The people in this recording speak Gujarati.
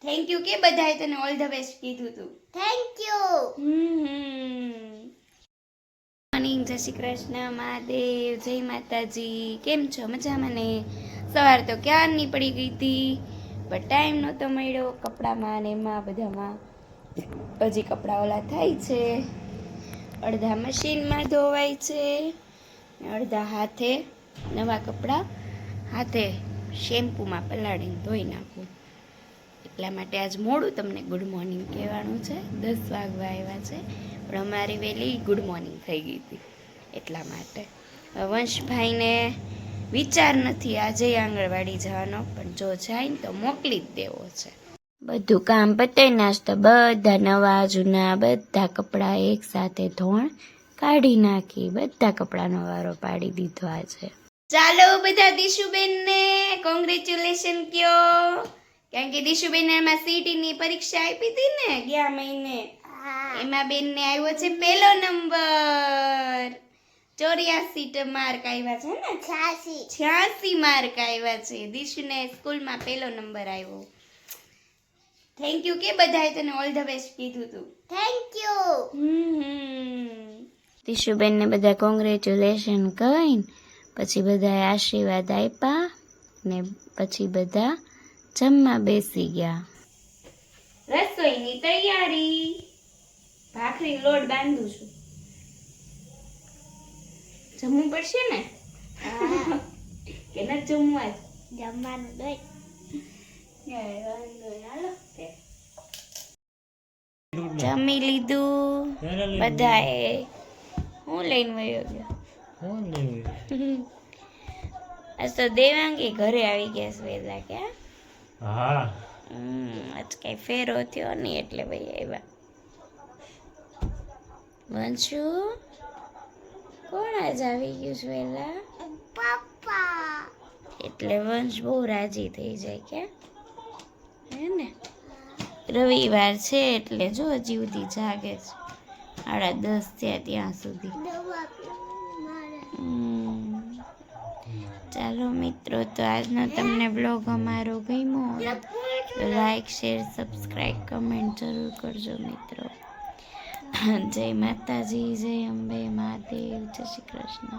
થેન્ક યુ કે બધાએ તને ઓલ ધ બેસ્ટ કીધું તું. Thank you. મોર્નિંગ, જય શ્રી કૃષ્ણ, મહાદેવ, જય માતાજી. કેમ છો? મજામાં ને? સવાર તો ક્યારની પડી ગઈ હતી, પણ ટાઈમ નહોતો મળ્યો કપડામાં ને એમાં બધામાં. હજી કપડાં ઓલા થાય છે, અડધા મશીનમાં ધોવાય છે ને અડધા હાથે નવા કપડાં હાથે શેમ્પૂમાં પલાળીને ધોઈ નાખું. એટલા માટે આજ મોડું તમને ગુડ મોર્નિંગ કહેવાનું છે. 10 વાગવા આવ્યા છે, પણ અમારી વહેલી ગુડ મોર્નિંગ થઈ ગઈ હતી એટલા માટે. વંશભાઈને વિચાર નથી આજે આંગણવાડી જવાનો, પણ જો જાય ને તો મોકલી જ દેવો છે. બધું કામ પતાઈ નાસ્તા બધા નવા જૂના બધા કપડાં એક સાથે ધોણ કાઢી નાખી, બધા કપડાનો વારો પાડી દીધો આજે. ચાલો બધા દિશુબેનને કોંગ્રેચ્યુલેશન કયો, કારણ કે દિશુબેન એમાં સીટીની પરીક્ષા આપી હતી ને ગયા મહિને, એમાં બેનને આવ્યો છે પહેલો નંબર. 84 માર્ક આવ્યા છે ને, 86 માર્ક આવ્યા છે. દિશુને સ્કૂલમાં પહેલો નંબર આવ્યો. થેન્ક યુ કે બધાએ તને ઓલ ધ બેસ્ટ કીધું તું. Thank you. દિશુબેનને બધા કોંગ્રેચ્યુલેશન કહીને પછી બધાએ આશીર્વાદ આપ્યા ને પછી બધા જમવા બેસી ગયા. રસોઈની તૈયારી. ભાખરી લોટ બાંધું છું. જમવું પડશે ને કે ન જમવા? જમવાનું દઈ. જમી લીધું બધાએ. હું લઈને વયો ગયો. આજ તો દેવાંગી ઘરે આવી ગયા વેલા કે? હા. આજ કઈ ફેરો થયો નહીં એટલે ભાઈ આવ્યા. વંશુ કોણ આજ આવી ગયું છે વેલા? પપ્પા. એટલે વંશ બહુ રાજી થઈ જાય કે હે ને? રવિવાર છે એટલે જો હજી સુધી જાગે છે. 10:30 થયા ત્યાં સુધી. ચાલો મિત્રો, તો આજનો તમને બ્લોગ અમારો ગમ્યો તો લાઈક, શેર, સબસ્ક્રાઈબ, કમેન્ટ જરૂર કરજો મિત્રો. જય માતાજી, જય અંબે, મહાદેવ, જય શ્રી કૃષ્ણ.